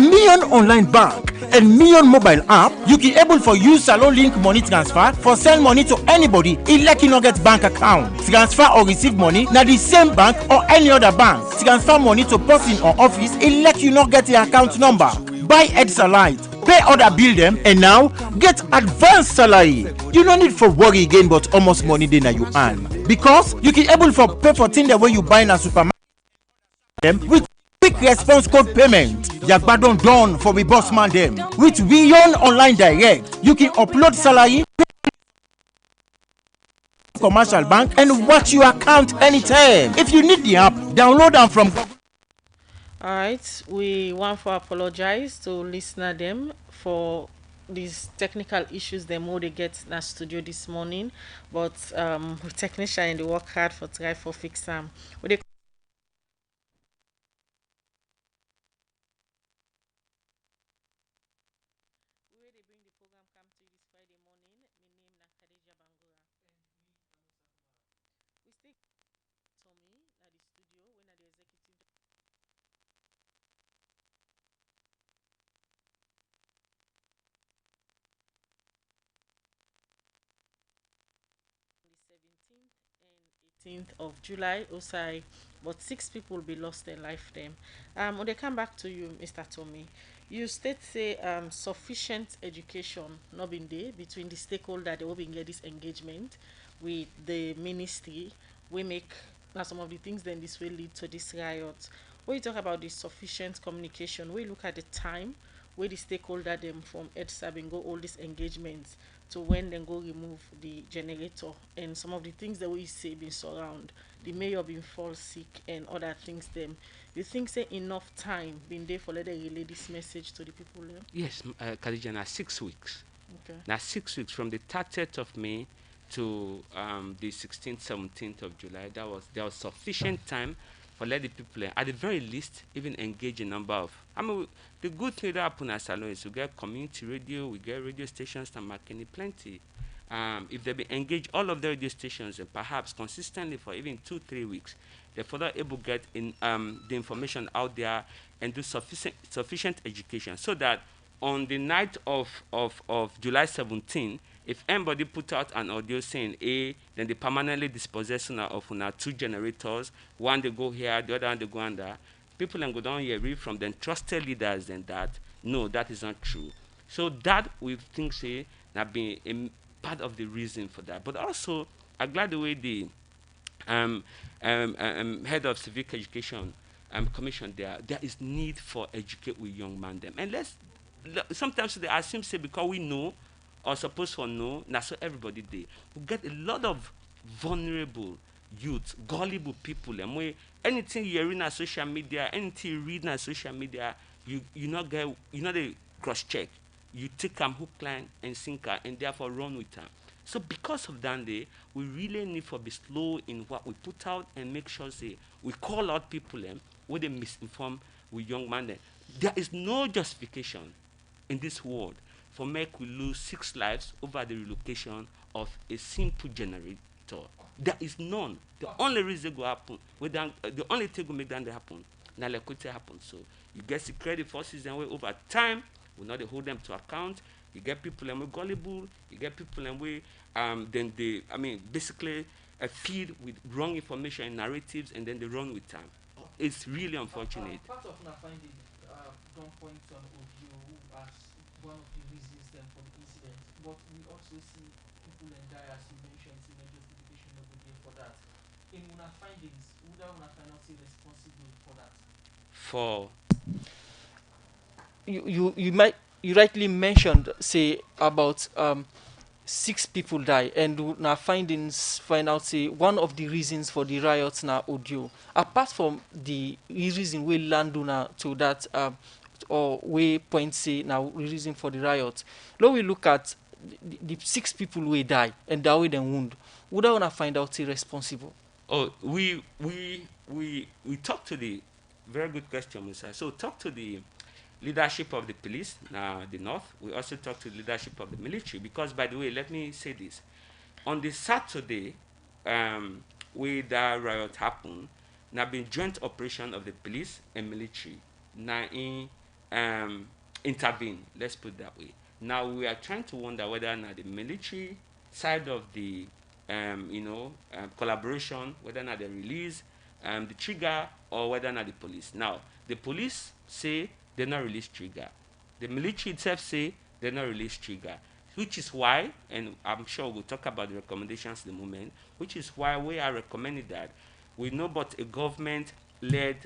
Million Online Bank and Million Mobile app, you can able for use Salon Link money transfer for send money to anybody like you no get bank account. Transfer or receive money na the same bank or any other bank. Transfer money to person or office like you no get the account number. Buy Etisalat, pay other bill them, and now get advanced salary. You no need for worry again, but almost money dey na you earn, because you can able for pay for thing the way you buy na supermarket them with quick response code payment. Yagba don done for we boss man them with Beyond Online Direct. You can upload salary, commercial bank, and watch your account anytime. If you need the app, download them from. All right, we want to apologize to listener them for these technical issues them all they get in the studio this morning, but technician they work hard for try for fix them. We dey bring the program come to you this Friday morning. My name na Khadija Bangura. We still Tommy at the studio when at the executive 17th and 18th of July, Osai, but 6 people will be lost their life then. When they come back to you, Mr. Tommy, you state say sufficient education not been there between the stakeholder they will be get this engagement with the ministry. We make now some of the things then this will lead to this riot. When you talk about the sufficient communication, we look at the time where the stakeholder them from EDSA and go all these engagements to when then go remove the generator and some of the things that we say been surround the mayor been fall sick and other things them. You think say enough time been there for let them relay this message to the people there? Yes, Khadija, now 6 weeks. Okay. Now 6 weeks from the 30th of May to the 16th, 17th of July. There was sufficient time for let the people, at the very least, even engage a number of. I mean, the good thing that happen at Salon is we get community radio, we get radio stations, and Makini plenty. If they be engage all of the radio stations and perhaps consistently for even 2-3 weeks, they're further able to get in the information out there and do sufficient education so that on the night of July 17, if anybody put out an audio saying A, then they permanently dispossess of 2 generators, one they go here, the other one they go under. People then go down here, read from them trusted leaders and that no, that is not true. So that we think say that being a part of the reason for that. But also, I'm glad the way the head of civic education commission there is need for educate with young man them. And sometimes they assume say because we know or supposed to know, now so everybody did. We get a lot of vulnerable youth, gullible people, and we anything you read on social media, anything you read on social media, you not the cross check. You take them hook, line, and sinker, and therefore run with them. So because of that, we really need to be slow in what we put out and make sure say we call out people when they misinform with young men. There is no justification in this world for make we lose 6 lives over the relocation of a simple generator. There is none. The only reason go happen, the only thing will make that happen, now let it happen. So you get security forces and way over time, we not hold them to account. You get people and we gullible, you get people and we then they basically feed with wrong information and narratives and then they run with time. It's really unfortunate. Part of my finding don't point on Ovio as one of the reasons then for the incident, but we also see people and die as you mentioned, see no justification of the day for that. In una findings, would I una cannot say responsible for that? For You rightly mentioned say about 6 people die and now findings find out say one of the reasons for the riots now audio apart from the reason we land on to that or we point say now reason for the riot. Now we look at the 6 people we die and that way then wound, would I want to find out say responsible? Oh, we talk to the very good question, Musa. So talk to the leadership of the police, the North. We also talk to the leadership of the military because, by the way, let me say this: on the Saturday, where that riot happened, now been joint operation of the police and military. Now in intervene. Let's put it that way. Now we are trying to wonder whether or not the military side of the collaboration, whether or not they release the trigger, or whether or not the police. Now the police say they not release trigger. The military itself say they not release trigger, which is why, and I'm sure we'll talk about the recommendations in a moment, which is why we are recommending that we know but a government-led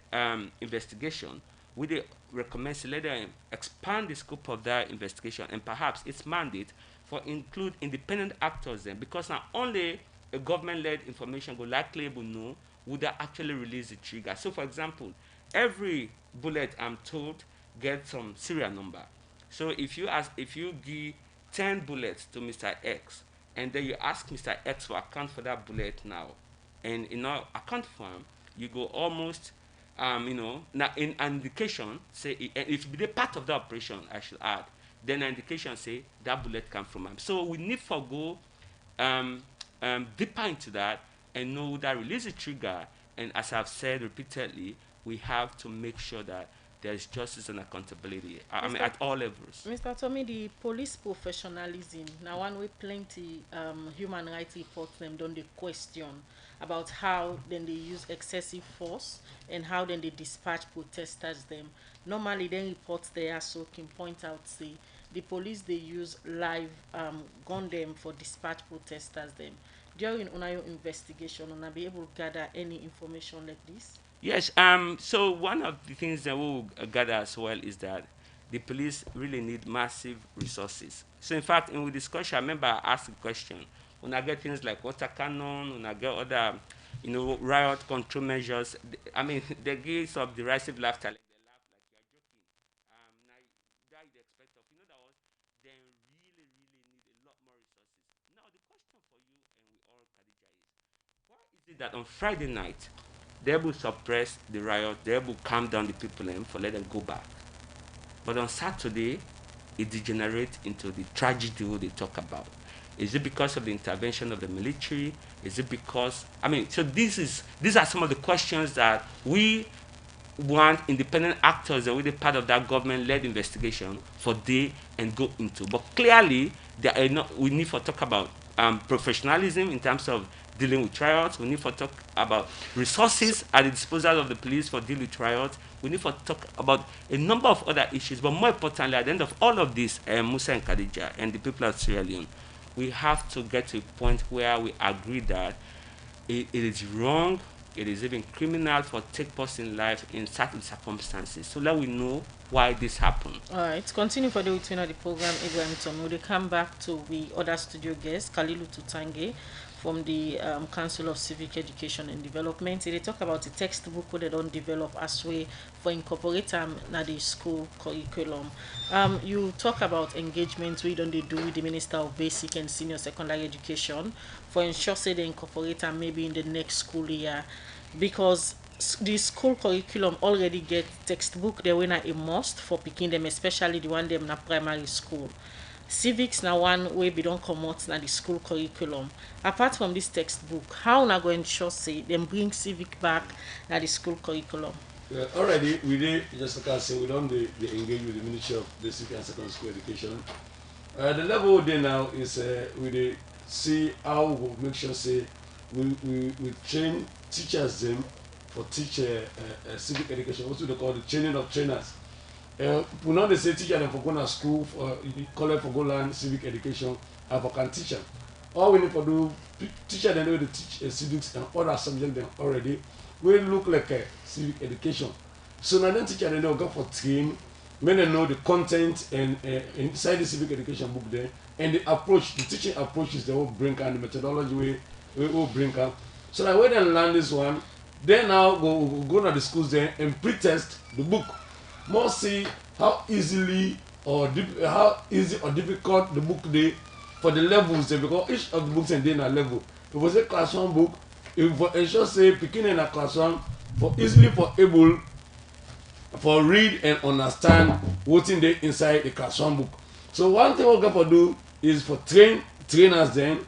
investigation. We they recommend to let them expand the scope of that investigation and perhaps its mandate for include independent actors then, because not only a government-led information will likely able know would they actually release the trigger. So for example, every bullet, I'm told, gets some serial number. So if you give 10 bullets to Mr. X, and then you ask Mr. X for account for that bullet now, and in our account form, you go almost, now in an indication, say, if it be part of the operation, I should add, then an indication say that bullet come from him. So we need to go deeper into that and know that release the trigger. And as I've said repeatedly, we have to make sure that there's justice and accountability. I mean, at all levels. Mr. Tommy, the police professionalism, now one way plenty human rights reports them done the question about how then they use excessive force and how then they dispatch protesters them. Normally then reports there so can point out say the police they use live gun them for dispatch protesters them. During your investigation, una be able to gather any information like this? Yes. So one of the things that we'll gather as well is that the police really need massive resources. So in fact, in the discussion, I remember I asked a question. When I get things like water cannon, when I get other, riot control measures, I mean, they give some derisive laughter. Like they laugh like you're joking. Now that you expect of, that was, they really, really need a lot more resources. Now the question for you and we all, Khadija, is why is it that on Friday night they will suppress the riot, they will calm down the people and for let them go back. But on Saturday, it degenerates into the tragedy they talk about. Is it because of the intervention of the military? Is it because, so these are some of the questions that we want independent actors that will be part of that government-led investigation for they and go into. But clearly, we need to talk about professionalism in terms of dealing with riots. We need to talk about resources at the disposal of the police for dealing with riots. We need to talk about a number of other issues. But more importantly, at the end of all of this, Musa and Khadija and the people of Sierra Leone, we have to get to a point where we agree that it is wrong, it is even criminal for take person life in certain circumstances. So let we know why this happened. All right, continue for the between the program. Ibrahim Tom. We'll come back to the other studio guest, Kalilu Tutange, from the Council of Civic Education and Development. They talk about the textbook where they don't develop as way for incorporate na the school curriculum. You talk about engagement we don't do with the Minister of Basic and Senior Secondary Education for ensure say they incorporate maybe in the next school year, because the school curriculum already get textbook they were a must for picking them, especially the one them na primary school. Civics now one way we don't come out na the school curriculum. Apart from this textbook, how na go ensure say them bring civic back na the school curriculum? Already we did just like I say we don't engage with the Ministry of Basic and Secondary School Education. The level they now is we see how we make sure say we train teachers them for teacher civic education. What do they call the training of trainers? We not they say teacher them for going to school for college for go learn civic education and for can teach them. All we need to do teacher them know to teach civics and other subjects them already. We look like a civic education. So now then teacher they know go for train, when they know the content and inside the civic education book there and the approach, the teaching approaches they will bring and the methodology we will bring up. So that when they learn this one, they now go to the schools there and pre-test the book. More see how easy or difficult the book they for the levels there, because each of the books and they in a level. If it was a class 1 book, if for ensure say picking in a class 1 for easily for able for read and understand what's in there inside the class 1 book. So one thing we're going to do is for trainers then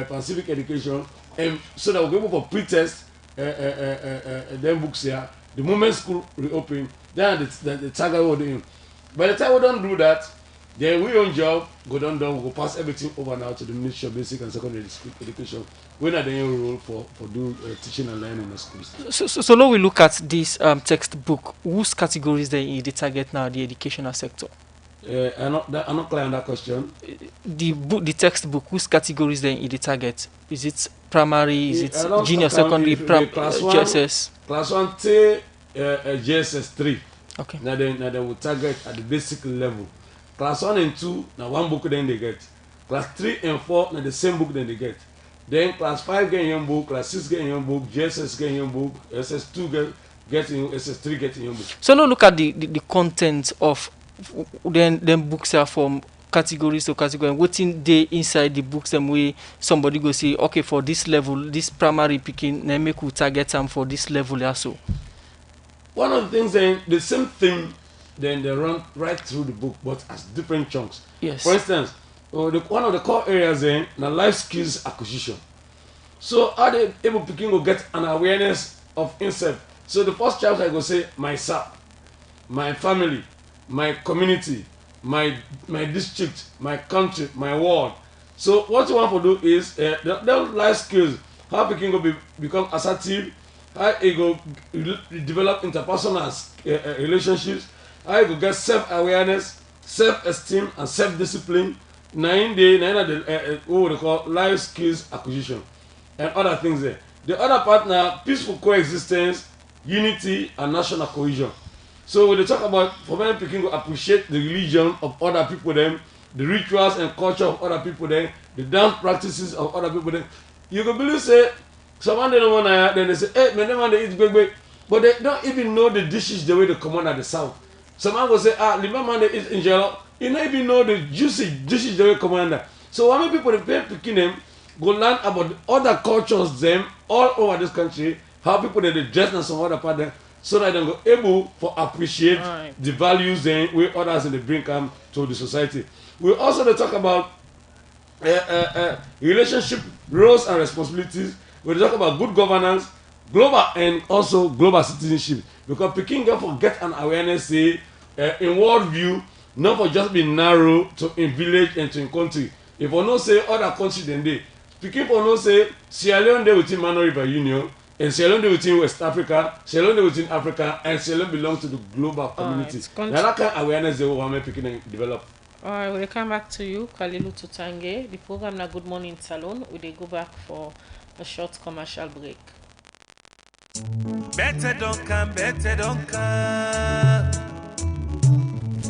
for civic education, and so that we're able for pre-test them books here The moment school reopen, then the target will do him. By the time we don't do that, then we own job, go down, we go pass everything over now to the Ministry of Basic and Secondary Education. We're not the role for do teaching and learning in the schools. So now we look at this textbook. Whose categories they target now the educational sector? I'm not clear on that question. The textbook, whose categories then in the target? Is it primary? Is it junior, secondary, class one, GSS? Class 1 to GSS 3. Okay. Now they will target at the basic level. Class 1 and 2, now one book then they get. Class 3 and 4, now the same book then they get. Then class 5 get your book, class 6 get your book, GSS get your book, SS2 get in SS3 get in your book. So now look at the content of then books are from categories to category. What's in the inside the books them way somebody go say, okay, for this level, this primary picking, then make we target them for this level also. One of the things then the same thing then they run right through the book but as different chunks. Yes. For instance, one of the core areas then na life skills acquisition. So how they able picking will get an awareness of himself. So the first chapter I go say myself, my family, my community, my district, my country, my world. So what you want to do is the life skills, how picking go become assertive, how it go develop interpersonal relationships, how you go get self-awareness, self-esteem, and self-discipline. What we call life skills acquisition and other things there. The other part now, peaceful coexistence, unity, and national cohesion. So when they talk about for many people to appreciate the religion of other people, them, the rituals and culture of other people, them, the dance practices of other people, them, you can believe say someone they don't want to, then they say, hey, man, they want to eat big, but they don't even know the dishes the way they come on at the south. Someone will say, the man they eat in jello, you don't even know the juicy dishes the way they come on there. So how many people they pay picking them go learn about the other cultures them all over this country, how people they dress and some other part there, so that they go able to appreciate the values then where others in the bring come to the society. We also they talk about relationship roles and responsibilities. We talk about good governance, global and also global citizenship. Because Peking therefore get an awareness say in world view, not for just being narrow to in village and to in country. If we not say other countries than they, Peking for not say Sierra Leone they within Mano River Union. And Sierra Leone within West Africa, Sierra Leone within Africa, and Sierra Leone belongs to the global community. Now that kind of awareness they want to picking develop. Alright, we'll come back to you, Kalilu Tutange. The program na Good Morning Salon. We'll go back for a short commercial break. Better don't come.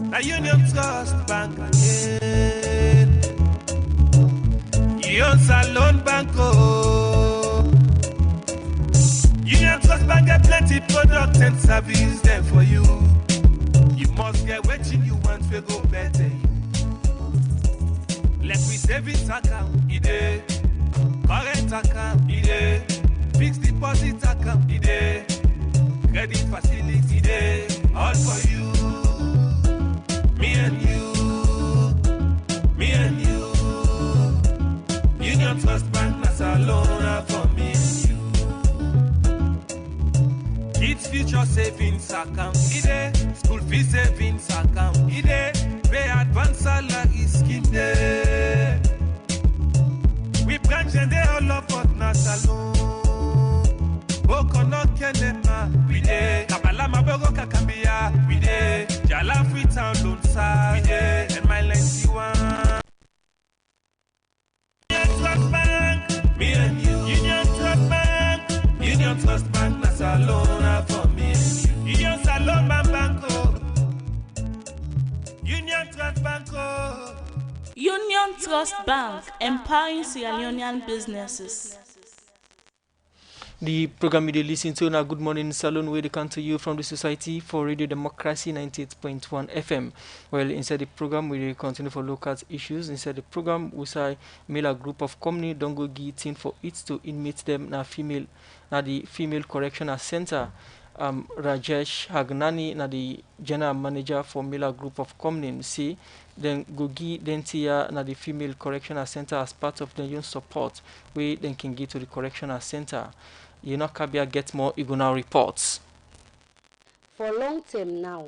Now Union Trust Bank again. Union Salon Banco. Union Trust Bank get plenty products and service there for you. You must get what you want to go better. Let me savings account, ide. Current account, ide. Fixed deposit account, ide. Credit facility, ide. All for you. Me and you. Union Trust Bank, that's a loan for me and you. Kids future savings account, ide. School fee savings account, ide. Pay advance salary scheme day. We branch and they all up at Nasalon. Boko no kenema, we day. Kabala mabogo kakambia, we day. Jala Freetown loan sa, we day. And my lengthy one. Union Trust Bank, me and you. Union Trust Bank, Union Trust Bank, Nasalon for me and you. Union Salon Banco. Union Trust Banco. Union Trust Bank, empowering Sierra Leonean businesses. The program you listen to now, Good Morning Salon, where they come to you from the Society for Radio Democracy 98.1 FM. Well, inside the program, we continue for local issues. Inside the program, we say mail a group of company don't go getting for it to inmate them na the female correctional center. Rajesh Hagnani na the general manager for Miller Group of Company say then Gogi Dentia na the female correctional center as part of the young support where then can get to the correctional center. You know Kabia get more Iguna reports. For long term now,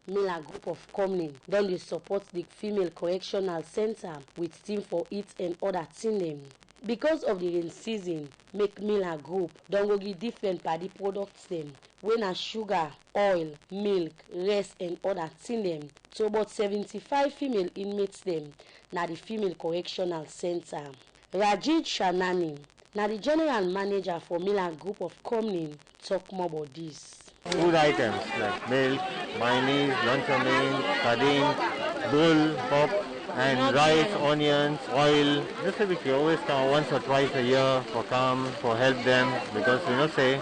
Miller Group of Company don dey support the female correctional center with team for it and other thing dem. Because of the rain season, make Miller Group don go give different paddy products dem wey na sugar, oil, milk, rice and other thing dem to about 75 female inmates dem na the female correctional center. Rajid Shanani na the general manager for Miller Group of Company talk more about this. Food items like milk, mayonnaise, luncheon meat, sardine, bull, pop, and rice, onions, oil. This is we always come once or twice a year for help them because say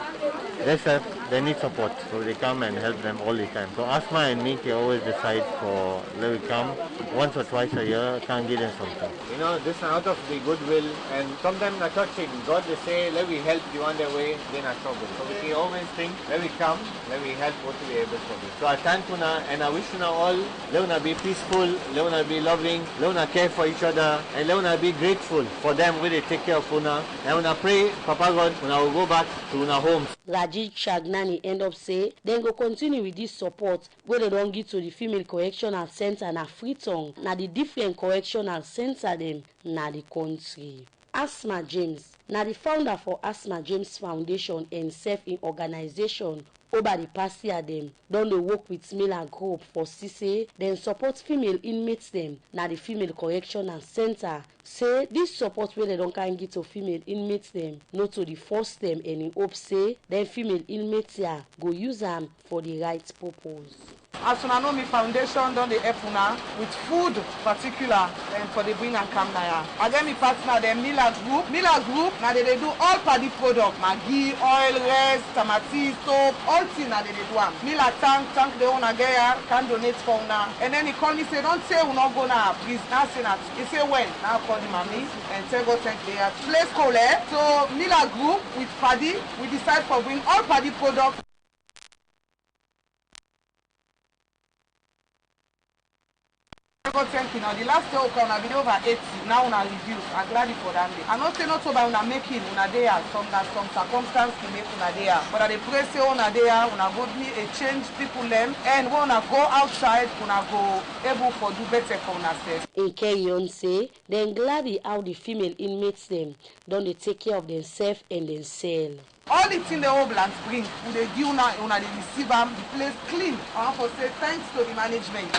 they need support, so they come and help them all the time. So Asma and me can always decide for let we come once or twice a year, can't give them something. This is out of the goodwill, and sometimes not touching. God they say let we help you on their way, then I trouble. So we always think let we come, let we help what we able for them. So I thank you and I wish you all let we be peaceful, let we be loving, let we care for each other, and let we be grateful for them when they take care of una. And I pray, Papa God, when I will go back to our homes. Rajid Shagnani end up say then go continue with this support where they don't give to the female correctional center na Freetown na the different correctional center them na the country. Asma James na the founder for Asma James Foundation and self-in organization over the past year them don dey work with Miller Group for CC then support female inmates them na the female correctional center. Say this support where they don't can give to female inmates them not to the force them and in hope say then female inmates here go use them for the right purpose. As una know me foundation don dey help una with food particular and for the bring and come now. Again me partner the Miller Group. Miller Group now they do all paddy product, Maggi, oil, rice, tamati, soap, all things now they do am. Miller tank they wanna get here, can donate for una. And then he call me say don't say we not gonna please now say that. He say when now call the mommy and tell go thank the place call So Miller Group with paddy we decide for bring all paddy products. Thank you. Now the last day we come be over 80. Now una reduce. I'm glad for that day. I not say not so by una making una there. Some circumstance to make una there. But I pray say una there, una go be a change people them and when una go outside, una go able for do better for una self. In Kenyon say, then glad how the female inmates them don't they take care of themselves and themselves. All the things the Oblans bring, they give una they receive them, the place clean. I want to say thanks to the management.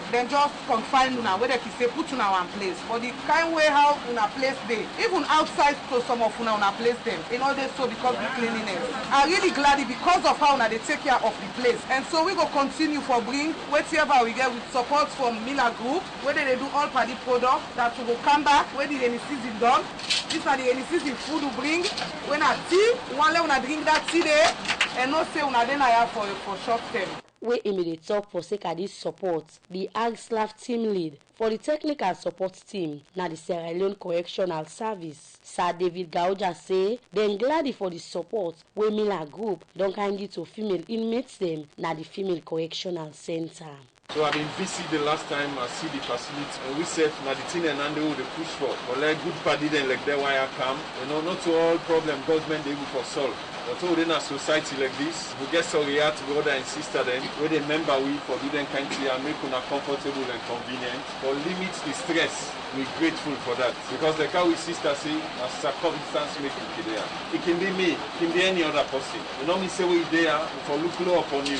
Then just confine una where they can say put una one place. For the kind way how una place they, even outside to some of una place them. In order so because the cleanliness. I'm really glad because of how una they take care of the place. And so we go continue for bring whatever we get with support from Miller Group, where they do all paddy products that will come back when the rainy season done. This are the rainy season food we bring. When I tea, one let una drink that tea there and not say una then I have for short term. We immediate talk for sake of this support. The AgSlav team lead for the technical support team na the Sierra Leone Correctional Service. Sir David Gauja say then glad for the support where Miller Group don't kind it to female inmates them na the female correctional center. So I've been busy the last time I see the facility and we said na the thing and they will push for. But like good party then like that why I come. Not to all problem government they will for solve. But all in a society like this, we get sorry to brother and sister then, where they member we for do them country and make una comfortable and convenient. But limit the stress. We're grateful for that. Because like how we sister say, a circumstance make you there. It can be me, it can be any other person. You know me say we there for look low upon you.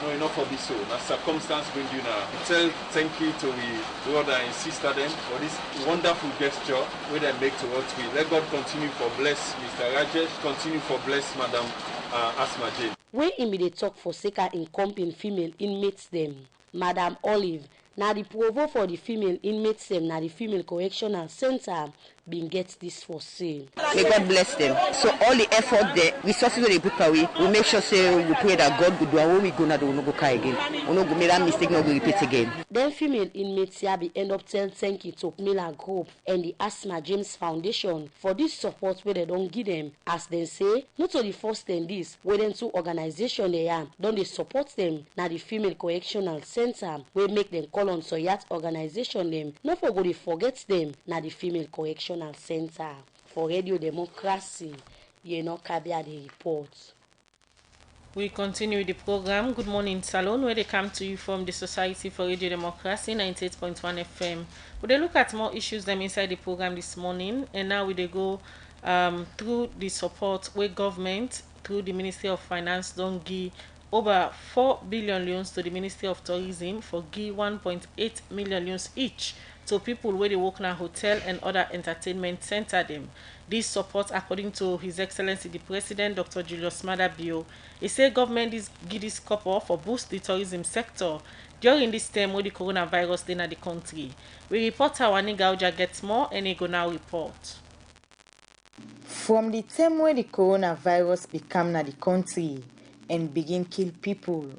No, enough for this so. That circumstance bring you now. Tell thank you to we brother and sister them for this wonderful gesture where they make towards we. Let God continue for bless Mr. Rajesh, continue for bless Madam Asma James. When immediate talk for Seka in company female inmates them, Madam Olive, now the provo for the female inmates them, now the female correctional center been get this for sale. May God bless them. So all the effort there, resources they put away, we make sure say we pray that God will do and when we go now we will not go cry again. We not go make that mistake, not go repeat again. Then female inmates here be end up tell thank you to Miller Group and the Asma James Foundation for this support where they don't give them. As they say, not only first and this, where them two organization they are, don't they support them. Now the female correctional center will make them call on Soyat organization them. Not for go they forget them. Now the female correctional center for Radio Democracy, Kabia the report. We continue with the program. Good morning, Salon, where they come to you from the Society for Radio Democracy, 98.1 FM. We dey look at more issues them inside the program this morning, and now we dey go through the support where government through the Ministry of Finance don't give over 4 billion loans to the Ministry of Tourism for give 1.8 million loans each to people where they work in a hotel and other entertainment center them. This support, according to His Excellency the President, Dr. Julius Maada Bio, he said government is give this couple for boost the tourism sector during this time where the coronavirus in the country. We report our Nigauja gets more and he go now report. From the time when the coronavirus became na the country and begin kill people,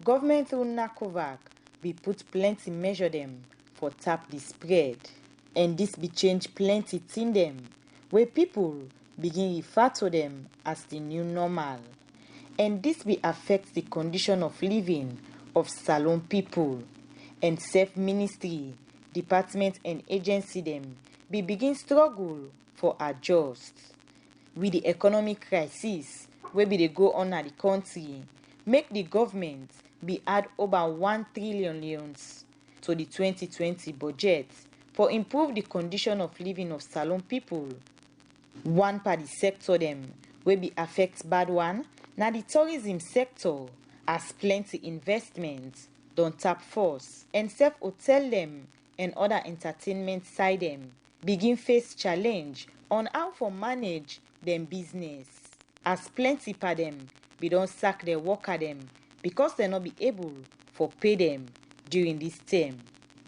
government through NACOVAC be put plenty measure them for tap the spread, and this be change plenty thing them where people begin refer to them as the new normal, and this be affect the condition of living of Salon people, and self ministry, department and agency them be begin struggle for adjust with the economic crisis where be they go on at the country, make the government be add over 1 trillion loans to the 2020 budget for improve the condition of living of Salon people. One party sector them will be affect bad one, now the tourism sector as plenty investments don't tap force, and self hotel them and other entertainment side them begin face challenge on how for manage them business, as plenty pa them be don't sack their worker them because they not be able for pay them during this term.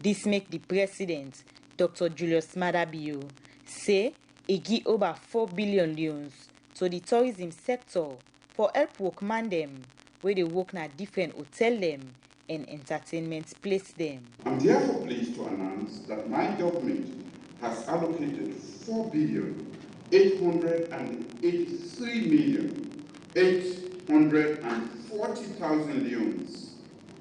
This make the president, Dr. Julius Maada Bio, say he give over 4 billion loans to the tourism sector for help workman them where they work na different hotel them and entertainment place them. I'm therefore pleased to announce that my government has allocated 4,883,840,000 loans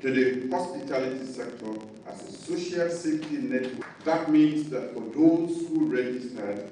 to the hospitality sector as a social safety network. That means that for those who registered,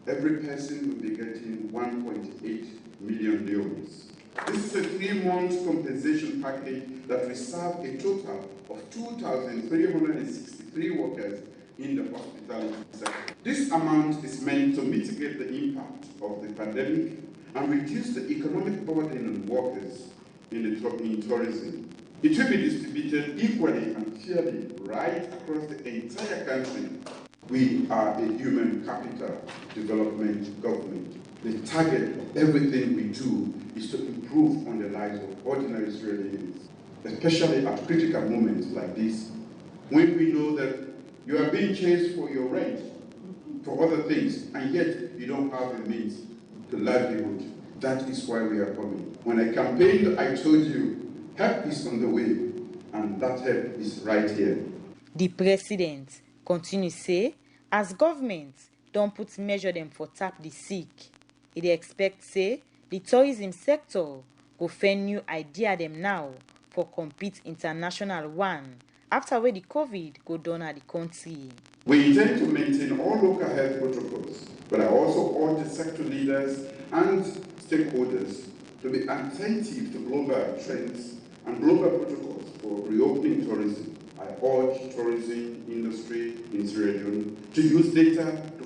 every person will be getting 1.8 million loans. This is a 3-month compensation package that will serve a total of 2,363 workers in the hospitality sector. This amount is meant to mitigate the impact of the pandemic and reduce the economic burden on workers in tourism. It will be distributed equally and fairly right across the entire country. We are a human capital development government. The target of everything we do is to improve on the lives of ordinary Sierra Leoneans, especially at critical moments like this, when we know that you are being chased for your rent, for other things, and yet you don't have the means to livelihood. That is why we are coming. When I campaigned, I told you, help is on the way, and that help is right here. The president continue say, as government don't put measure them for tap the sick, it expect say the tourism sector go find new idea them now for compete international one after where the COVID go down at the country. We intend to maintain all local health protocols, but I also urge the sector leaders and stakeholders to be attentive to global trends and global protocols for reopening tourism. I urge tourism industry in Sierra Leone to use data to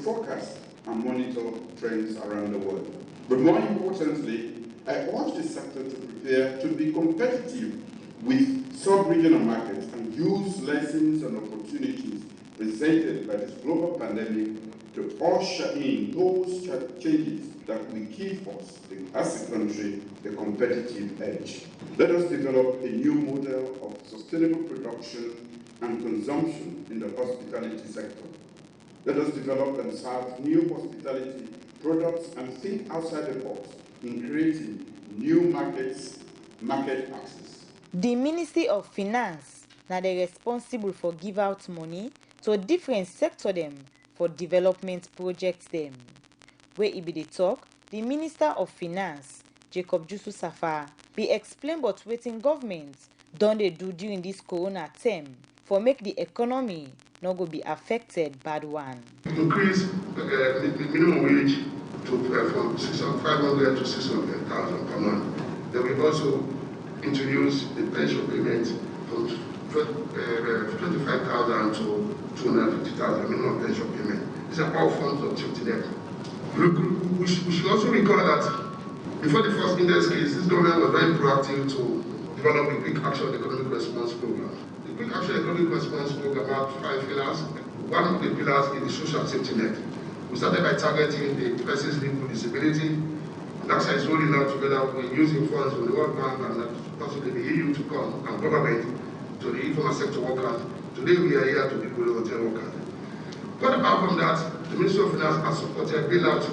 forecast and monitor trends around the world. But more importantly, I urge the sector to prepare to be competitive with sub-regional markets and use lessons and opportunities presented by this global pandemic to usher in those changes that will give us, as a country, a competitive edge. Let us develop a new model of sustainable production and consumption in the hospitality sector. Let us develop and serve new hospitality products and think outside the box in creating new market access. The Ministry of Finance now they responsible for give out money to different sector them for development projects them. Where it be the talk, the Minister of Finance, Jacob Jusu Safar, be explain about waiting government don't they do during this corona term for make the economy not go be affected bad one. Increase the minimum wage to from 500 to 600,000 per month. Then we also introduced the pension payment from 25,000 to 250,000 minimum pension payment. These are all forms of safety net. We should also recall that before the first index case, this government was very proactive to develop the Quick Action Economic Response Program. The Quick Action Economic Response Program had 5 pillars. One of the pillars is the social safety net. We started by targeting the persons living with disability. That's why it's rolling out together with using funds from the World Bank and possibly the EU to come and government to the informal sector workers. Today we are here to people with hotel workers. But apart from that, the Ministry of Finance has supported bailout to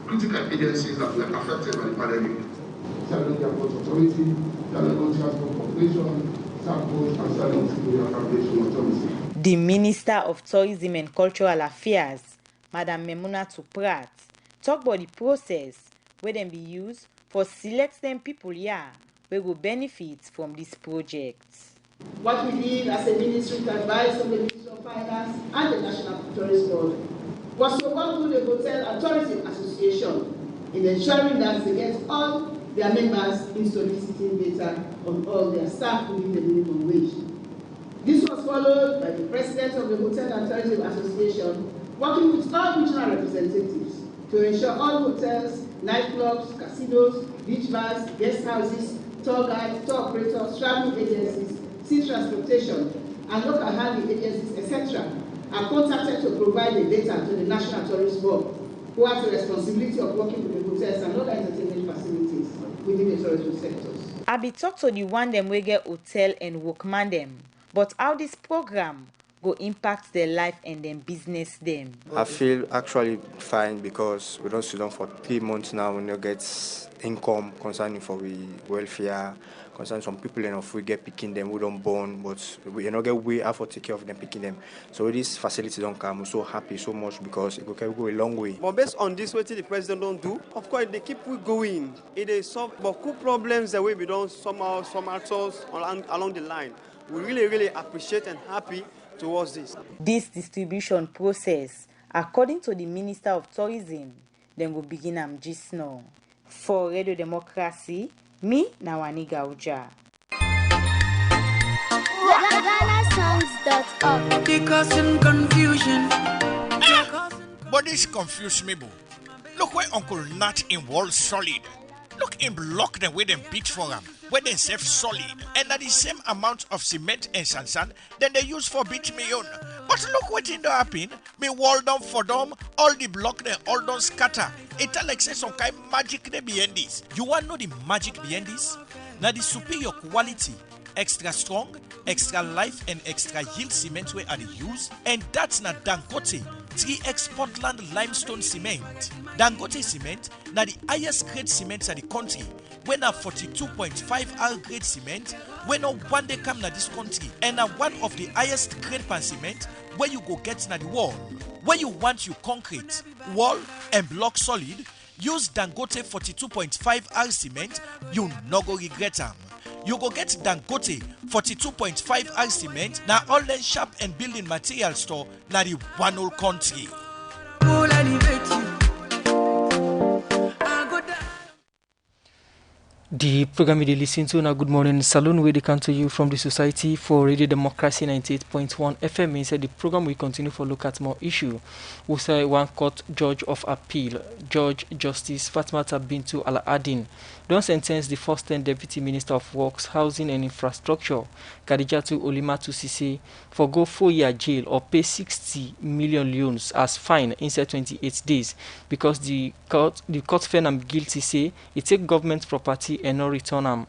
critical agencies that were affected by the pandemic. Southern Airport Authority, Southern Road Transport Corporation, SACCOs, and Southern Civil Aviation Authority. The Minister of Tourism and Cultural Affairs, Madam Memunatu Prat, talk about the process where them be used for select them people here where go benefit from this project. What we did as a ministry to advise on the Ministry of Finance and the National Tourist Board was to work with the Hotel and Tourism Association in ensuring that they get all their members in soliciting data on all their staff within the minimum wage. This was followed by the President of the Hotel and Tourism Association working with all regional representatives to ensure all hotels, nightclubs, casinos, beach bars, guest houses, tour guides, tour operators, travel agencies, sea transportation, and local handling agencies, etc., are contacted to provide the data to the National Tourist Board, who has the responsibility of working with the hotels and other entertainment facilities within the tourism sectors. I be talk to the one them we get hotel and workman them, but how this program go impact their life and them business them. I feel actually fine because we don't sit down for 3 months now. We don't get income concerning for we welfare, concerning some people enough we get picking them, we don't born, but we not get way out for take care of them picking them. So this facility don't come. We're so happy so much because it can go a long way. But based on this, what the president don't do, of course they keep we going. It is solve but cool problems that we don't somehow along the line. We really appreciate and happy towards this. This distribution process, according to the Minister of Tourism, then will begin just now. For Radio Democracy, me Nawani Gauja. GhanaSongs.org. They causing confusion. But this confuse me, boo. Look where Uncle Nat in World Solid. Look in block them with them beat for them, where they save solid, and at the same amount of cement and sand then they use for beat me on. But look what in the happen. Me wall down for them, all the block they all don't scatter. It like say some kind magic they behind this. You want to know the magic behind this? Now the superior quality, extra strong, extra life and extra yield cement where are the use, and that's not Dangote 3X Portland limestone cement. Dangote cement na the highest grade cement in the country. When a 42.5 R grade cement, when no one day come na this country, and a one of the highest grade pan cement where you go get na the wall. Where you want you concrete, wall and block solid, use Dangote 42.5 R cement, you no go regret them. You go get Dangote 42.5 R cement na all the shop and building material store na the one whole country. The program you listen to now, Good Morning Saloon, where they come to you from the Society for Radio Democracy 98.1 FM. Inside the program, we continue to look at more issue. We say one court judge of appeal, Judge Justice Fatmata Bintu Al-Adin, don't sentence the first 10 Deputy Minister of Works, Housing and Infrastructure, Khadijatu Olimatu Sise, for go 4-year jail or pay 60 million loans as fine inside 28 days because the court found him guilty, say it take government property and no return them.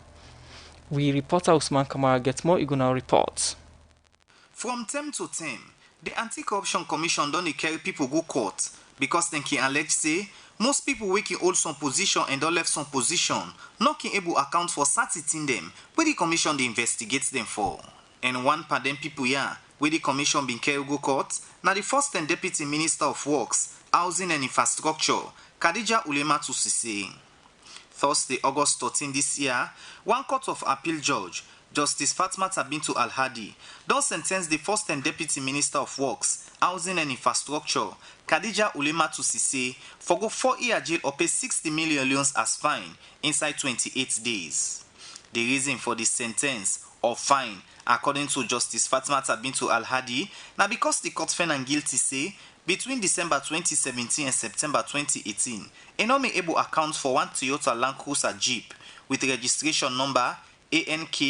We reporter Usman Kamara gets more Iguna reports. From term to term, the Anti-Corruption Commission don't carry people go court because they can allege say most people we can hold some position and don't left some position, not can able account for certain them where the commission they investigate them for. And one part them people here where the commission been carry go court, now the first 10 Deputy Minister of Works, Housing and Infrastructure, Khadija Ulematu Sise. Thursday, August 13 this year, one court of appeal judge, Justice Fatmata Bintu Al-Hadi don sen ten ce the first and Deputy Minister of Works, Housing and Infrastructure, Khadija Ulimatu Sise, for go 4-year jail or pay 60 million loans as fine inside 28 days. The reason for the sentence or fine, according to Justice Fatmata Bintu Al-Hadi, na because the court found am guilty say between December 2017 and September 2018, e no may able account for one Toyota Land Cruiser Jeep with registration number ANK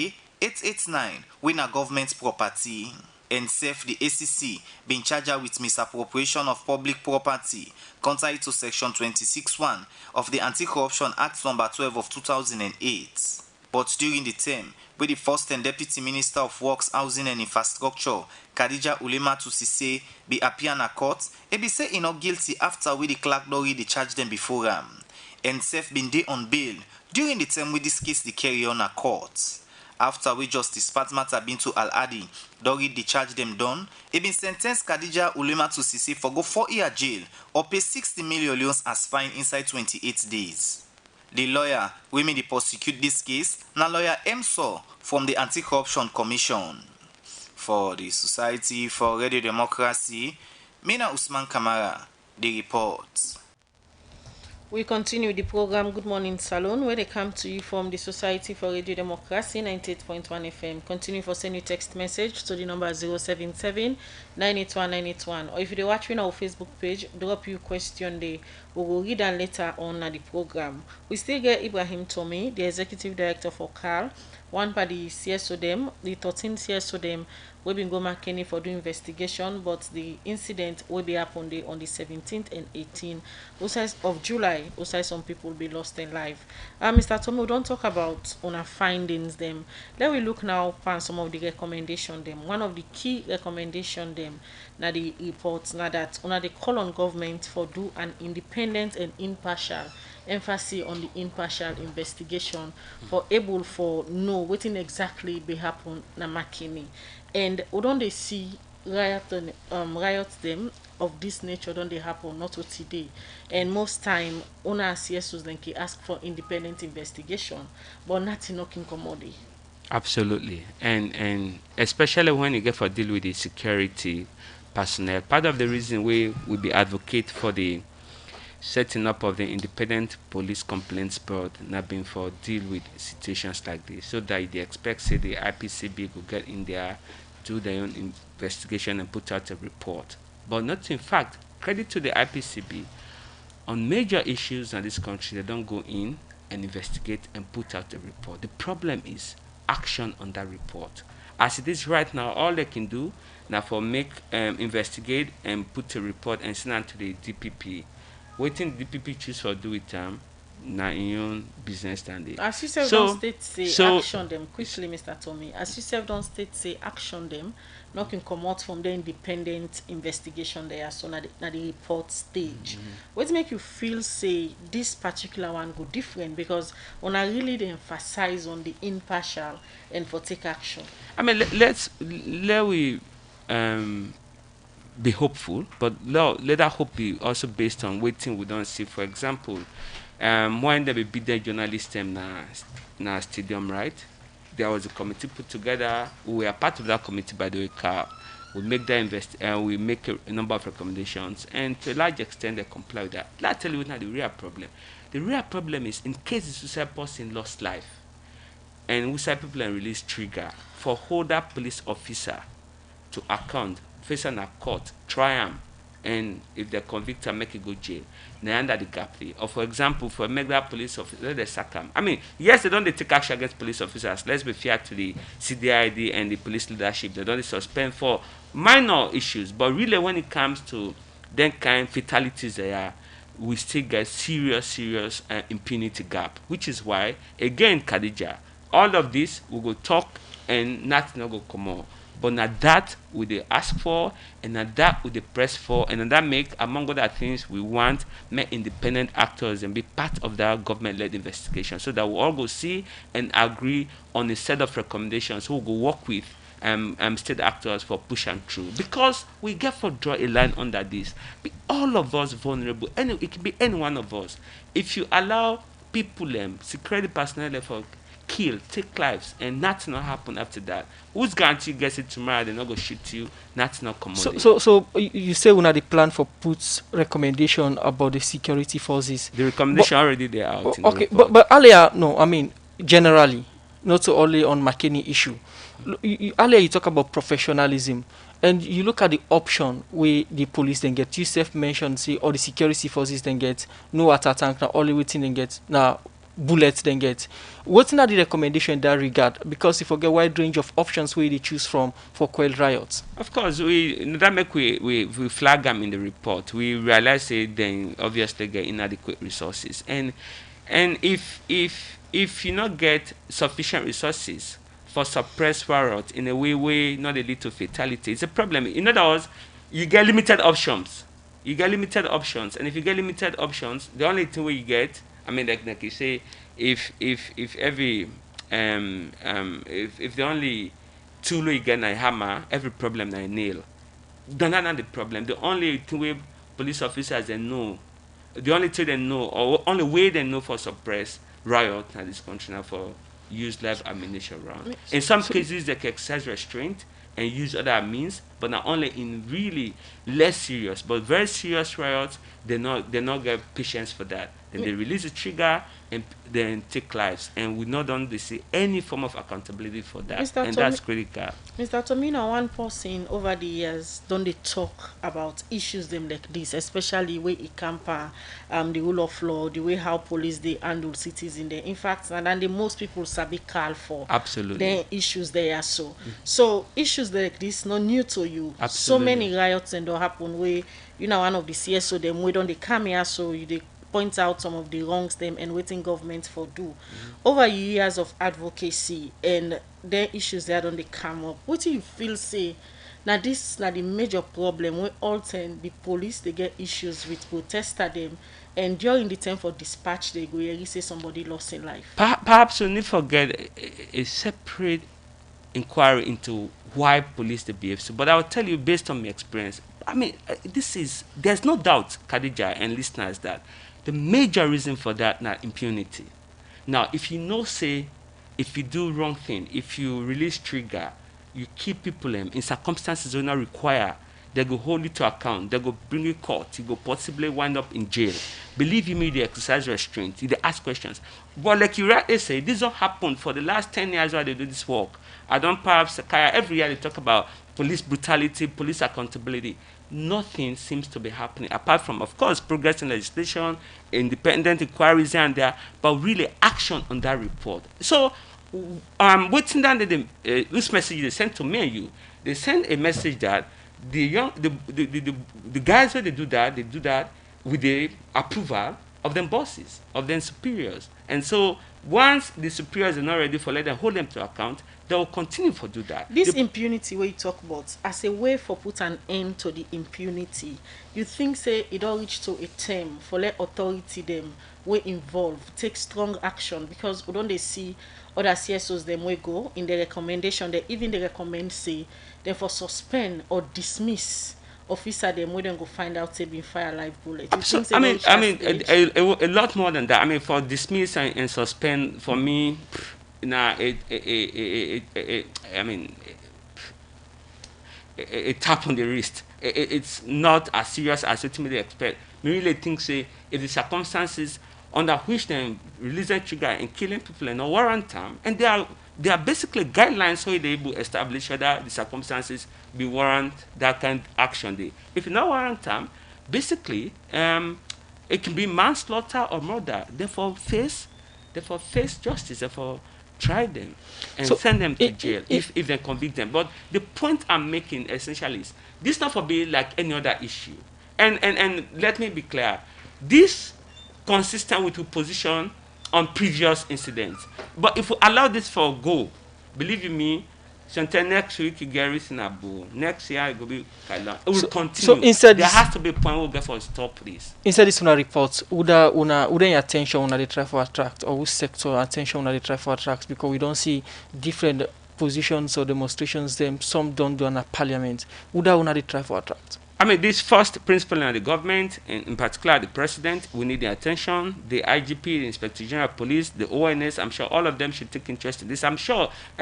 889 wey na government property. And sef the ACC been charged with misappropriation of public property contrary to section 26(1) of the Anti-Corruption Act number 12 of 2008. But during the term wey the first and Deputy Minister of Works, Housing and Infrastructure, Khadija Ulimatu Sise, be appear na court, e be say e not guilty after wey the clerk don read the charge dem before am. And sef been dey on bail during the term wey this case dey carry on a court. After we Justice Fatmata Bintu Al-Hadi don read the charge them done, e been sentenced Khadija Ulimatu Sise for go 4-year jail or pay 60 million loans as fine inside 28 days. The lawyer wey may prosecute this case na lawyer Emso from the Anti-Corruption Commission. For the Society for Radio Democracy, Mina Usman Kamara, the report. We continue the program Good Morning Salon, where they come to you from the Society for Radio Democracy 98.1 FM. Continue for send your text message to the number 077 981 981. Or if you're watching our Facebook page, drop your question there. We will read them later on the program. We still get Ibrahim Tommy, the Executive Director for CAR, one by the CSODEM, the 13th CSODEM, we been go Makeni for doing investigation, but the incident will be happen on the 17th and 18th of July. Also, some people will be lost in life. Mr. Tommy, we don't talk about on our findings them. Let we look now upon some of the recommendation them. One of the key recommendation them now the reports now that they call on government for do an independent and impartial emphasis on the impartial investigation for able for know what exactly be happen na Makeni. And we don't they see riots them of this nature don't they happen not today. And most time owner CSOs then can ask for independent investigation, but nothing knocking commodity. Absolutely, and especially when you get for deal with the security personnel. Part of the reason we will be advocate for the setting up of the independent police complaints board not being for deal with situations like this, so that they expect say the IPCB will get in there, do their own investigation and put out a report. But not in fact, credit to the IPCB, on major issues in this country, they don't go in and investigate and put out a report. The problem is action on that report. As it is right now, all they can do now for investigate and put a report and send it to the DPP. Waiting the DPP choose for do with them, na in own business standing. As you said, don't state say action them quickly, Mr. Tommy. As you said, don't state say action them. Not can come out from the independent investigation there, so na the report stage. What make you feel say this particular one go different? Because when I really they emphasize on the impartial and for take action. I mean, let we be hopeful, but let that hope be also based on waiting we don't see. For example, when they beat the journalist na stadium, right? There was a committee put together. We were part of that committee, by the way. We make that we make a number of recommendations, and to a large extent they comply with that. Let's tell you now the real problem. The real problem is in case the suicide person lost life, and suicide people are released trigger for hold that police officer to account, face a court, try him, and if they convict him, make it go jail. They under the gap. Or for example, for make that police officer, let they sack him. I mean, yes, they don't take action against police officers. Let's be fair to the CDID and the police leadership. They don't suspend for minor issues, but really when it comes to then kind fatalities there, we still get serious impunity gap. Which is why, again, Khadija, all of this we go talk and nothing will go come on. But now that we they ask for, and now that we they press for, and now that make, among other things, we want make independent actors and be part of that government-led investigation, so that we all go see and agree on a set of recommendations who will go work with state actors for push and through. Because we get for draw a line under this. Be all of us vulnerable. It can be any one of us. If you allow people, security personnel for kill, take lives, and nothing will happen after that. Who's guarantee gets it tomorrow? They're not gonna shoot you. Nothing not come. So you say we have the plan for puts recommendation about the security forces. The recommendation already they are out. Okay, but earlier, no, I mean generally, not so only on McKinney issue. Earlier you talk about professionalism, and you look at the option where the police then get. You self mentioned, say, or the security forces then get no water tank, now only waiting then get now bullets then get. What's not the recommendation in that regard? Because if we get a wide range of options where they choose from for quell riots. Of course, that make we flag them in the report. We realize it, then obviously get inadequate resources, and if you not get sufficient resources for suppress riot in a way not a lead to fatality, it's a problem. In other words, you get limited options. And if you get limited options, the only thing you get, I mean, like you say, if every if the only tool you get a hammer, every problem a nail. That's not the problem. The only thing we police officers they know, the only thing they know, or only way they know for suppress riot in this country now for use live ammunition round. In some cases, they can exercise restraint and use other means, but not only in really less serious, but very serious riots, they not get patience for that. Then they release the trigger and then take lives, and we not only see any form of accountability for that, and that's critical. Mr. Tomino, one person over the years don't they talk about issues them like this, especially way it camper, the rule of law, the way how police they handle citizens there. In fact, and then the most people sabi call for absolutely the issues there so. So issues like this not new to you. Absolutely. So many riots and don't happen where one of the CSO them we don't they come here so you they point out some of the wrongs them and waiting government for do. Over years of advocacy and their issues there don't they come up. What do you feel say now this now the major problem where all time the police they get issues with protester them, and during the time for dispatch they go really say somebody lost in life. Perhaps we need to forget a separate inquiry into why police they behave so, but I will tell you based on my experience. I mean, there's no doubt, Khadija and listeners, that the major reason for that now impunity. Now, if you know, say, if you do wrong thing, if you release trigger, you keep people in circumstances that not require, they go hold you to account, they go bring you court, you go possibly wind up in jail. Believe you me, they exercise restraint, they ask questions. But like you rightly say, this don't happen for the last 10 years while they do this work. I don't perhaps, every year they talk about police brutality, police accountability. Nothing seems to be happening apart from, of course, progress in legislation, independent inquiries here and there, but really action on that report. So, waiting down this message they sent to me and you, they send a message that the guys when they do that with the approval of them bosses, of them superiors, and so once the superiors are not ready for let them hold them to account, they will continue to do that. This impunity where you talk about as a way for put an end to the impunity, you think say it all reach to a term for let authority them we involve take strong action, because we don't they see other CSOs them we go in the recommendation they even they recommend say they for suspend or dismiss officer them we don't go find out they been fire live bullet. I mean a lot more than that. I mean for dismiss and suspend for me. Now, I mean, a tap on the wrist. It's not as serious as ultimately expect. We really think, say, if the circumstances under which they release a trigger and killing people and no warrant time, and they are basically guidelines so they're able to establish whether the circumstances be warrant that kind of action. If you not warrant time, basically, it can be manslaughter or murder. Therefore, face justice. Therefore, try them and send them to jail if they convict them. But the point I'm making essentially is this not for being like any other issue. And let me be clear, this consistent with your position on previous incidents. But if we allow this for go, believe you me, sometime next week you get in a bull. Next year it will be Kailan. It will continue. So instead there has to be a point where we get for stop this. Instead this una report, una attention una they try for attract, or which sector attention una they try for attract, because we don't see different positions or demonstrations them some don't do in a parliament. Una they try for attract. I mean, this first principle in the government, in particular the president, we need the attention. The IGP, the Inspector General of Police, the ONS, I'm sure all of them should take interest in this. I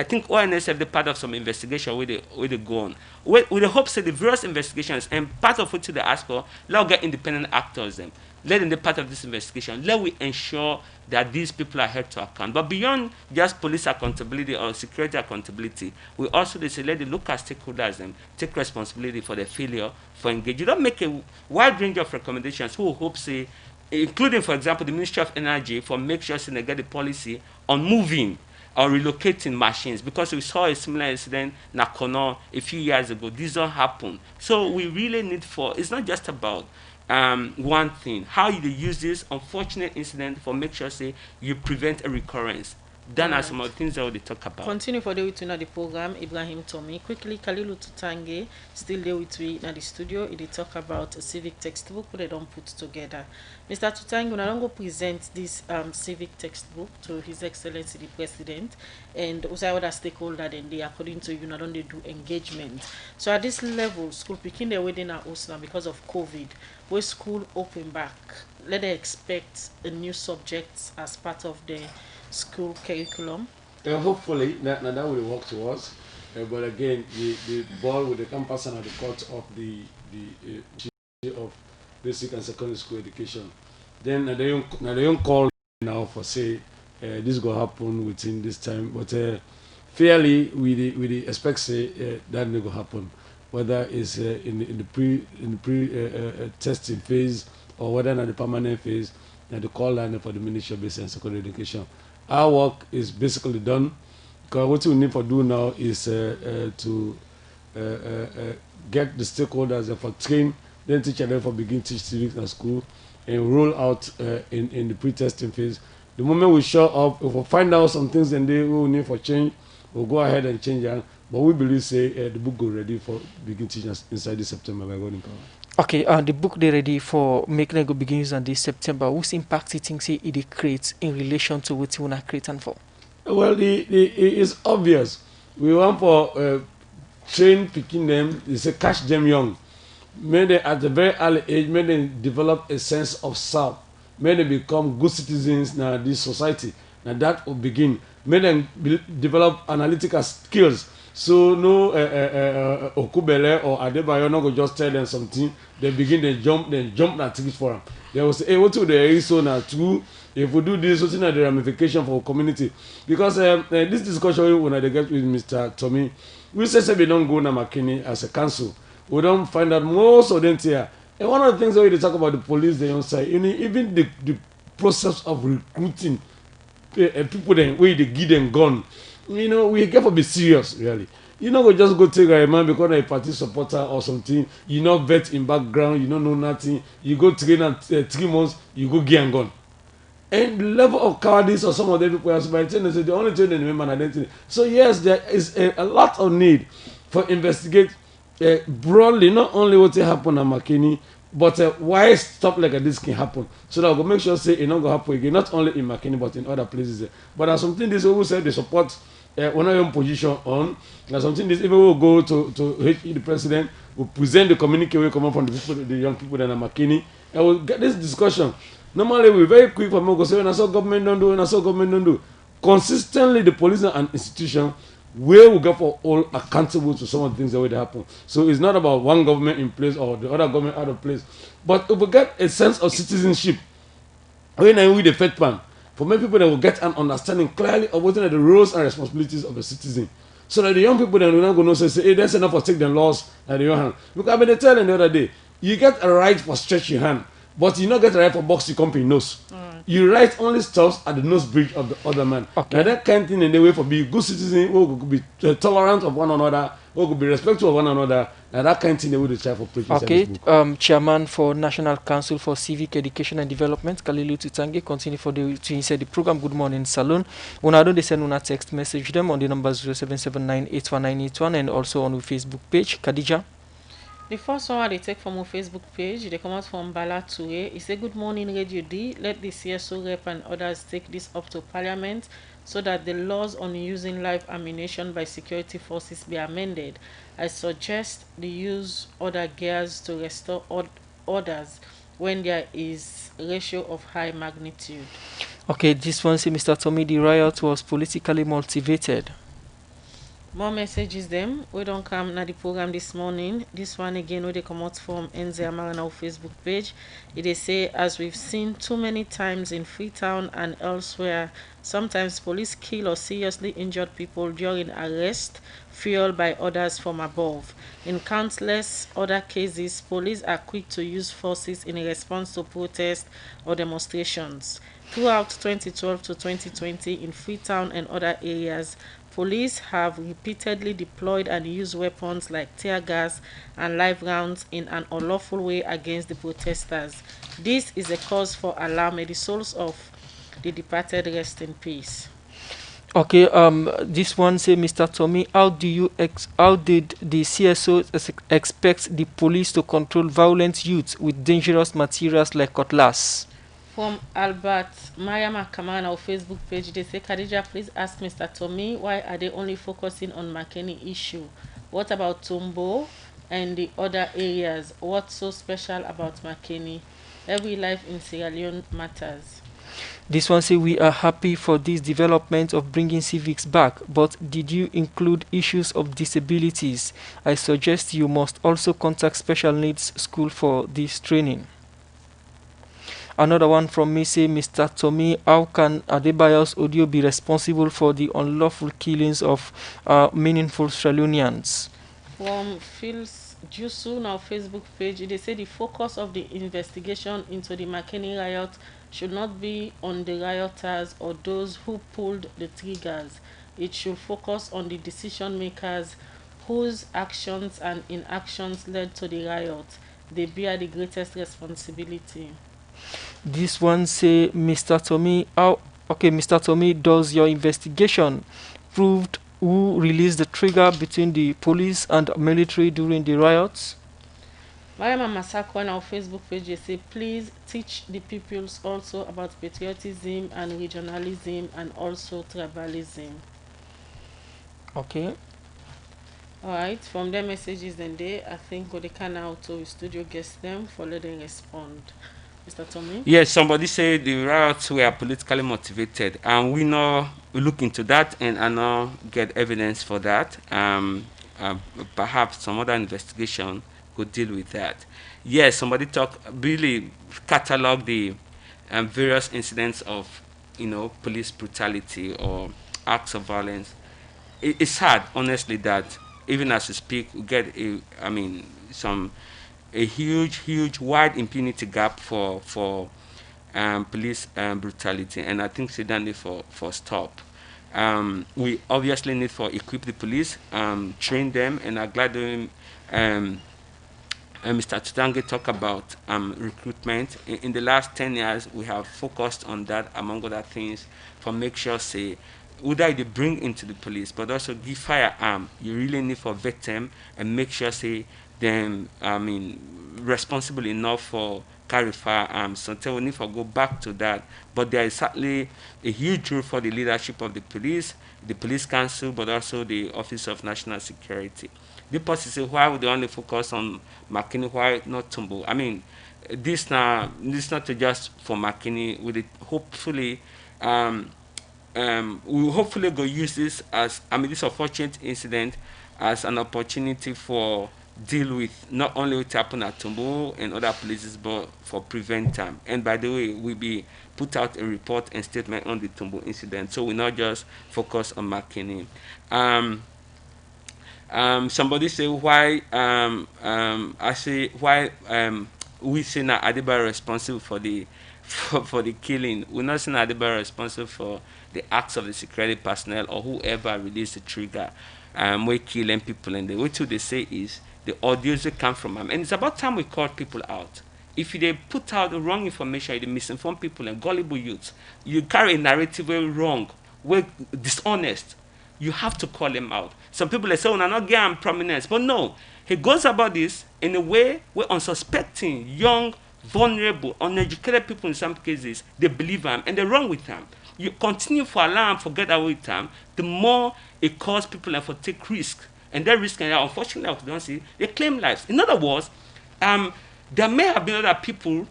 think ONS have the part of some investigation where they go on. With the hopes that the various investigations, and part of what they ask for, let us get independent actors them. Let them be part of this investigation. Let we ensure that these people are held to account. But beyond just police accountability or security accountability, we also say let the local stakeholders take responsibility for the failure for engagement. You don't make a wide range of recommendations who hope say, including, for example, the Ministry of Energy for make sure they get the policy on moving or relocating machines, because we saw a similar incident in Nakono a few years ago. This don't happen. So we really need it's not just about one thing, how you use this unfortunate incident for make sure say you prevent a recurrence. Then are some of the things that we talk about. Continue for the way to the program. Ibrahim Tommy. Quickly, Kalilu Tutange still there with we in the studio. They talk about a civic textbook they don't put together. Mr. Tutange, we don't go present this civic textbook to His Excellency the President and also other stakeholders, and they, according to you, not only do engagement. So at this level, school picking their wedding at us now because of COVID, where school open back, let them expect a new subject as part of the school curriculum. Hopefully that will work towards. But again, the ball with the campus and at the court of the of basic and secondary school education. Then they don't call now for say this will happen within this time. But fairly we expect say that will go happen, whether it's in the pre testing phase or whether in the permanent phase. The call line for the Ministry of Basic and Secondary Education. Our work is basically done, because what we need to do now is to get the stakeholders for train, then teach them for begin teach civics at school, and roll out in the pre-testing phase. The moment we show up, if we find out some things and they will need for change, we'll go ahead and change it. But we believe say the book go ready for begin teaching inside this September by God in power. Okay, the book they ready for make them go begins on this September. Whose impact you think say it creates in relation to what you wanna create and for? Well, it's obvious. We want for train picking them. They say catch them young. May they at a very early age, may they develop a sense of self. May they become good citizens in this society. Now that will begin. May them develop analytical skills. So no Okubele or Adebayo no go just tell them something. They begin they jump and take it for them. They will say, hey, what do they so now too? If we do this, what's in the ramification for our community? Because this discussion when I get with Mr. Tommy, we say we don't go to Makini as a council. We don't find out most of them here. And one of the things that we talk about the police, they don't say, even the process of recruiting people then where they give them gun. We have to be serious, really. We just go take a man because a party supporter or something. You not vet in background, you don't know nothing. You go train and 3 months, you go get and gone. And the level of cowardice of some of the people, by the time they say they only train them in identity. So yes, there is a lot of need for investigate broadly, not only what happened at Makini, but why stuff like this can happen. So that we'll make sure say it not going to happen again, not only in Makini, but in other places. But there's something this who said they support one of your position on. There's something this even we'll go to the president, we'll present the communique will come up from the people, the young people that are Makini, and we'll get this discussion. Normally we're very quick for me to say when I saw government don't do, when I saw government don't do. Consistently the police and institution where we get for all accountable to some of the things that will happen. So it's not about one government in place or the other government out of place. But if we get a sense of citizenship, when I read the FED plan, for many people that will get an understanding clearly of what are the roles and responsibilities of a citizen. So that the young people then will not go no say, hey, that's enough for take the laws at your hand. Because I've been telling the other day, you get a right for stretch your hand, but you not get a right for box your company nose. You write only stuff at the nose bridge of the other man. Okay. Now that kind of thing in the way for be a good citizen, who could be tolerant of one another, who could be respectful of one another, and that kind of thing they would try for preaching. Okay, Chairman for National Council for Civic Education and Development, Kalilu Tutange, continue for to insert the program. Good morning, Salon. Una do they send una text message them on the number 0779819881 and also on the Facebook page. Khadija. The first one they take from our Facebook page, they come out from Bala Toure. He say, good morning, Radio D. Let the CSO rep and others take this up to Parliament so that the laws on using live ammunition by security forces be amended. I suggest the use other gears to restore orders when there is ratio of high magnitude. Okay, this one say Mr. Tommy, the riot was politically motivated. More messages them. We don't come na the program this morning. This one again where they come out from NZ Amarana Facebook page. It is say, as we've seen too many times in Freetown and elsewhere, sometimes police kill or seriously injured people during arrest, fueled by orders from above. In countless other cases, police are quick to use forces in response to protests or demonstrations. Throughout 2012 to 2020 in Freetown and other areas, police have repeatedly deployed and used weapons like tear gas and live rounds in an unlawful way against the protesters. This is a cause for alarm. May the souls of the departed rest in peace. Okay, this one say, Mr. Tommy, how did the CSO expect the police to control violent youth with dangerous materials like cutlass? From Albert Mariam Kaman, our Facebook page, they say, Khadija, please ask Mr. Tommy, why are they only focusing on Makeni issue? What about Tumbo and the other areas? What's so special about Makeni? Every life in Sierra Leone matters. This one say, we are happy for this development of bringing civics back, but did you include issues of disabilities? I suggest you must also contact special needs school for this training. Another one from me say, Mr. Tommy, how can Adebayo's audio be responsible for the unlawful killings of meaningful Sierra Leoneans? From Phil's Jusu, our Facebook page, they say the focus of the investigation into the Makeni riot should not be on the rioters or those who pulled the triggers. It should focus on the decision makers whose actions and inactions led to the riot. They bear the greatest responsibility. This one say, Mr. Tommy, does your investigation proved who released the trigger between the police and military during the riots? Mariam Masako on our Facebook page, they say, please teach the pupils also about patriotism and regionalism and also tribalism. Okay. Alright, from their messages then I think they can now to studio guest them for letting respond. Mr. Tommy? Yes, somebody said the riots were politically motivated, and we look into that and I know get evidence for that. Perhaps some other investigation could deal with that. Yes, somebody really catalog the various incidents of police brutality or acts of violence. It's sad, honestly, that even as we speak, we get a huge wide impunity gap for police brutality, and I think Sudan need for stop. We obviously need for equip the police, train them, and I'm glad Mr. Tutange talk about recruitment. In the last 10 years, we have focused on that, among other things, for make sure say whether they bring into the police, but also give firearm. You really need for vet them and make sure say them responsible enough for carry firearms. So we need to go back to that. But there is certainly a huge role for the leadership of the police council, but also the Office of National Security. The person say, why would they only focus on Makeni, why not Tumbo? This not to just for Makeni. We hopefully we hopefully go use this as this unfortunate incident as an opportunity for deal with not only what happened at Tumbo and other places, but for prevent time. And by the way, we be put out a report and statement on the Tumbo incident, so we not just focus on Makeni. Somebody say why I say why we say that Adebayo responsible for the killing. We're not saying Adebayo responsible for the acts of the security personnel or whoever released the trigger. We're killing people, and the way to they say is the audios that come from them. And it's about time we call people out. If they put out the wrong information, they misinform people and gullible youths, you carry a narrative very wrong, very dishonest. You have to call them out. Some people they say, "Oh, I'm not getting prominence," but no, he goes about this in a way where unsuspecting, young, vulnerable, uneducated people in some cases they believe him and they're wrong with him. you continue for allow them for get away with time, the more it cause people like for take risk. And that risk, and unfortunately, I don't see, they claim lives. In other words, there may have been other people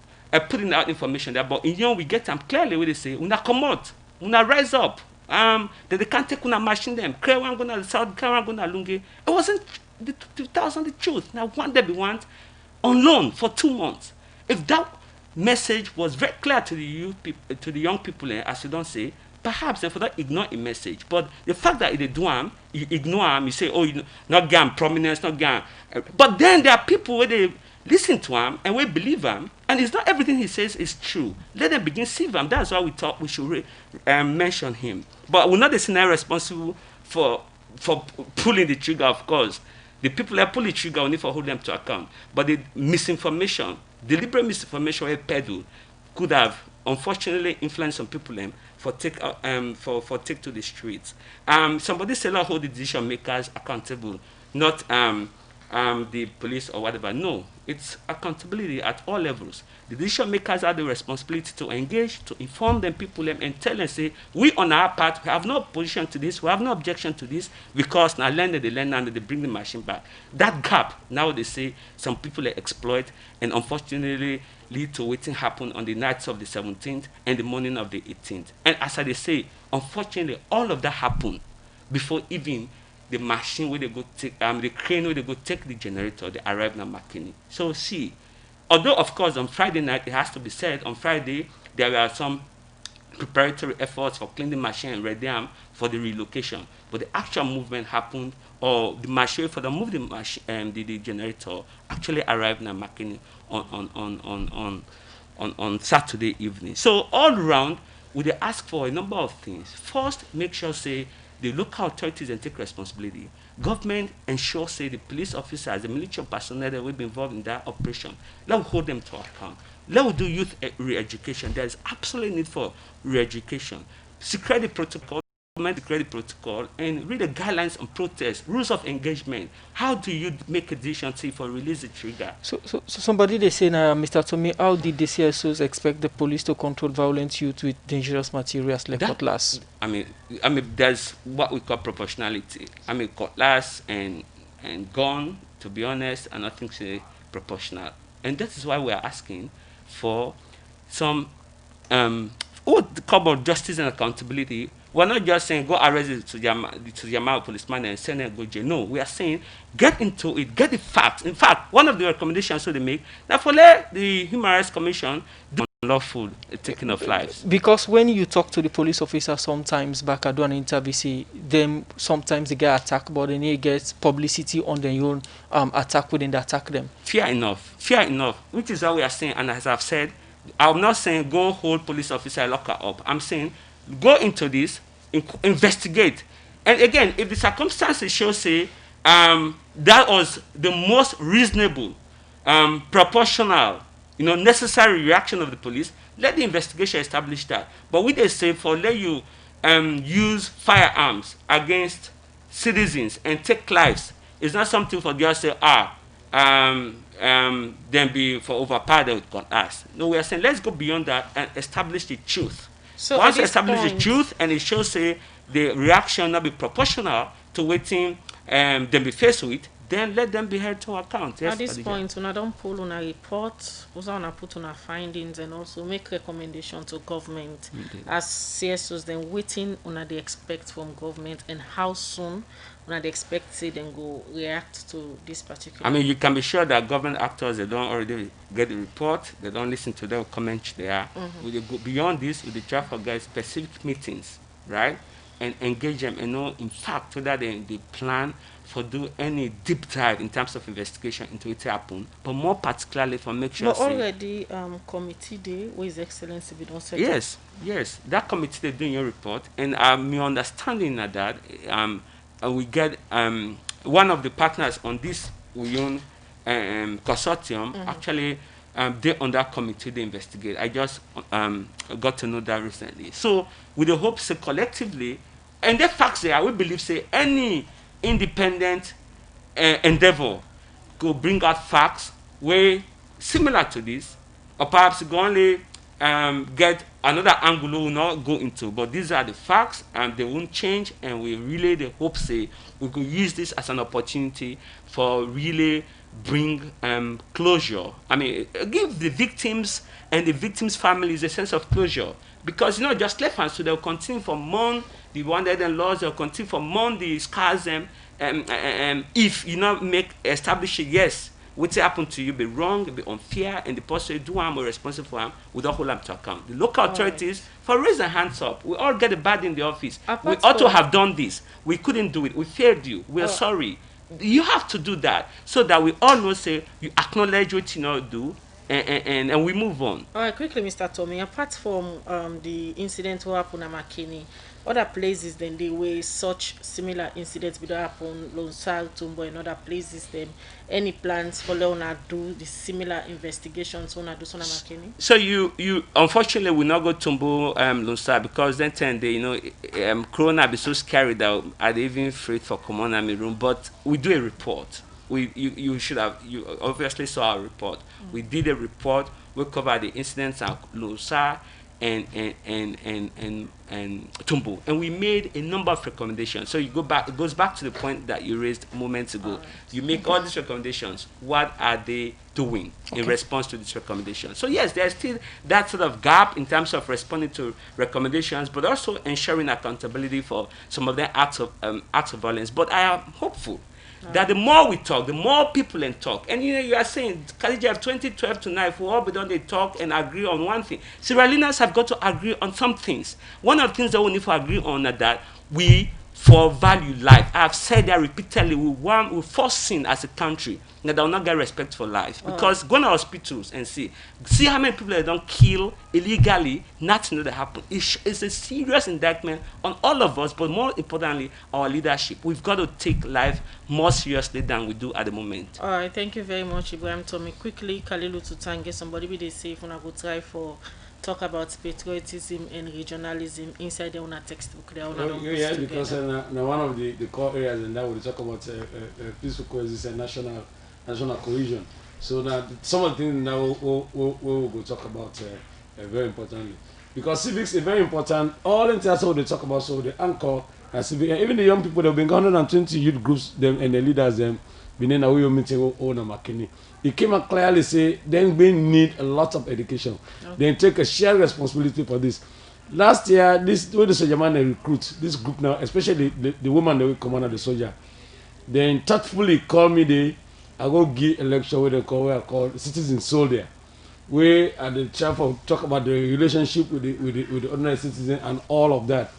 putting out information there, but in Young we get them clearly where they say, "Una come out, una rise up." That they can't take una machine them. Clear one gonna South, clear one gonna Lungi. It wasn't the 2000 the truth. Now one day we want on loan for 2 months. If that message was very clear to the youth, to the young people, as you don't say, perhaps they for that ignore a message. But the fact that they do them, you ignore them, you say, oh, you not get prominence, not get. But then there are people where they listen to him and we believe him, and it's not everything he says is true. Let them begin to see him. That's why we thought we should mention him. But we're not the scenario responsible for pulling the trigger, of course. The people that pull the trigger, we need to hold them to account. But the misinformation, deliberate misinformation we peddle could have unfortunately influenced some people for take to the streets. Somebody say, hold the decision makers accountable, not the police or whatever. No, it's accountability at all levels. The decision makers have the responsibility to engage, to inform them, people them, and tell them, say, we on our part, we have no opposition to this, we have no objection to this, because now learn and they bring the machine back. That gap, now they say, some people exploit, and unfortunately lead to waiting happen on the nights of the 17th and the morning of the 18th. And as I say, unfortunately, all of that happened before even the machine where they go take, the crane where they go take the generator, they arrive in McKinney. So see, although of course on Friday night, it has to be said, on Friday, there were some preparatory efforts for cleaning the machine and ready them for the relocation. But the actual movement happened, or the machine for the move the machine, the generator actually arrived in McKinney on Saturday evening. So all around, we ask for a number of things. First, make sure, say, the local authorities and take responsibility. Government ensure, say, the police officers, the military personnel that will be involved in that operation, let us hold them to account. Let us do youth re-education. There is absolute need for re-education. Secure the protocol, secure the protocol, and read the guidelines on protest, rules of engagement. How do you make a decision, say, for release the trigger? So somebody they say now, Mr. Tommy, how did the CSOs expect the police to control violent youth with dangerous materials like cutlass? I mean, there's what we call proportionality. I mean, cutlass and gun, to be honest, are nothing say proportional. And that is why we are asking for some about justice and accountability. We're not just saying go arrest the Jamal policeman and send them go jail. No, we are saying get into it, get the facts. In fact, one of the recommendations that they make that for let the Human Rights Commission do unlawful taking of lives. Because when you talk to the police officer sometimes back at an interview, see them sometimes they get attacked, but then they get publicity on their own attack when they attack them. Fear enough, which is what we are saying. And as I've said, I'm not saying go hold police officer lock her up. I'm saying go into this, investigate. And again, if the circumstances show, say, that was the most reasonable, proportional, necessary reaction of the police, let the investigation establish that. But we they say for let you use firearms against citizens and take lives, it's not something for just say, then be for overpowered with us. No, we are saying let's go beyond that and establish the truth. So once you establish the truth and it shows, say, the reaction not be proportional to waiting them be faced with, then let them be held to account. Yes, at this point, una don't pull on a report, una put on our findings, and also make recommendation to government. Indeed. As CSOs, then waiting una they expect from government, and how soon una they expect say then go react to this particular. I mean, you can be sure that government actors, they don't already get the report, they don't listen to their comments there. We go beyond this, we try to get specific meetings, right, and engage them, in fact, so that they plan for do any deep dive in terms of investigation into it happen, but more particularly for make sure. But already committee day where His Excellency be done set yes, that committee they doing your report, and my understanding that we get one of the partners on this consortium actually they on that committee they investigate. I just got to know that recently. So with the hope say collectively, and the facts there, we believe say any independent endeavor could bring out facts way similar to this, or perhaps go only get another angle we will not go into, but these are the facts and they won't change, and we really the hope say we could use this as an opportunity for really bring closure. I mean, give the victims and the victims' families a sense of closure, because just left hands, so they'll continue for mourn the wounded and lost, they'll continue for mourn the scars, if you not establish it, yes, what happened to you be wrong, be unfair, and the person who do harm or responsible for harm, we don't hold them to account. The local authorities, for raise their hands up. We all get a bad in the office. We ought to have done this. We couldn't do it. We failed you. We are sorry. You have to do that so that we all know, say, you acknowledge what you know do, and we move on. All right, quickly, Mr. Tommy, apart from the incident what happened at Makeni, other places then they where such similar incidents will happen, Lonsal, Tumbo, and other places, then any plans for Leona do the similar investigations on do Sona Makeni? So you unfortunately will not go Tumbo, Lonsal, because then Corona be so scary that I'd even afraid for common army room, but we do a report. You obviously saw our report. We did a report. We covered the incidents at Losa and Tumbo, and we made a number of recommendations. So it goes back to the point that you raised moments ago. You make all these recommendations. What are they doing in response to these recommendations? So yes, there's still that sort of gap in terms of responding to recommendations, but also ensuring accountability for some of the acts of violence. But I am hopeful that the more we talk, the more people can talk. And you are saying, Khadija, 2012 to now, if we all be done, they talk and agree on one thing. Sierra Leoneans have got to agree on some things. One of the things that we need to agree on is that we for value life. I have said that repeatedly. We first sin as a country that they will not get respect for life. Because go to hospitals and see how many people they don't kill illegally, nothing that happen. It's a serious indictment on all of us, but more importantly, our leadership. We've got to take life more seriously than we do at the moment. All right, thank you very much, Ibrahim Tommy. Quickly, Kalilu Tutange, somebody be they say if I go try for talk about patriotism and regionalism inside their own textbook. Yeah, because one of the core areas in that we talk about peaceful coexistence and national cohesion. So that some of the things now we'll go talk about very importantly, because civics is very important. All the things what they talk about, so the anchor and civic, and even the young people, there have been 120 youth groups, them and the leaders, them been in a way meeting on Makeni. It came out clearly say then we need a lot of education. Then take a shared responsibility for this. Last year, this when the soldier man recruit this group now, especially the woman that will command the soldier, then thoughtfully call me I go give a lecture where I call Citizen Soldier, where at the chair for talk about the relationship with the ordinary citizen and all of that.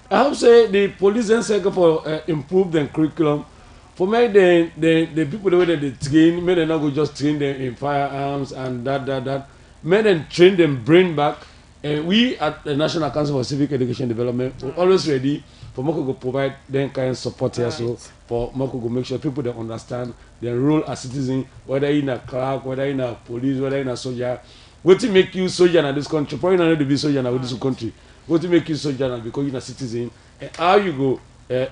I have say the police and sector for improve the curriculum. For me, the people the way that they train, may they not go just train them in firearms and that. May them train them brain back. And we at the National Council for Civic Education Development, we're always ready for Moko go provide them kind of support here. So for Moko go make sure people that understand their role as citizen, whether in a clerk, whether in a police, whether in a soldier. What to make you soldier in this country? Probably not to be soldier in this country. What to make you soldier because you're a citizen? And how you go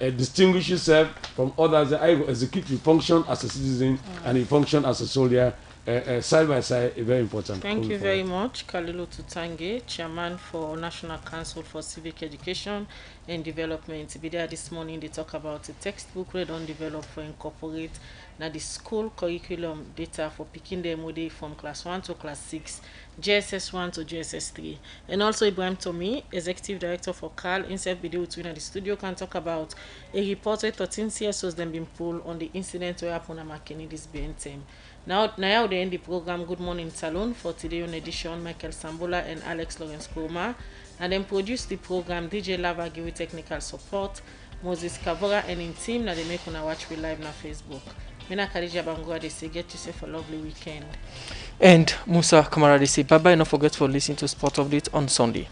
distinguish yourself from others? How you go execute your function as a citizen and your function as a soldier? Side by side, very important. Thank you very much, Kalilu Tutange, Chairman for National Council for Civic Education and Development. Be there this morning, they talk about a textbook we don't develop for incorporate now the school curriculum data for picking them from class 1 to class 6, JSS 1 to JSS 3. And also Ibrahim Tommy, Executive Director for CAL, himself be there with the studio, can talk about a report where 13 CSOs then been pulled on the incident where happened at Makeni this BNTM. Now they end the program Good Morning Salon for today on edition. Michael Sambola and Alex Lawrence Kurma, and then produce the program DJ Lava give technical support, Moses Kavora and in team now they make una watch we live na Facebook. Mina Khadija Bangwa they say get yourself a lovely weekend. And Musa Kamara they say bye bye, not forget for listening to Sport Update on Sunday.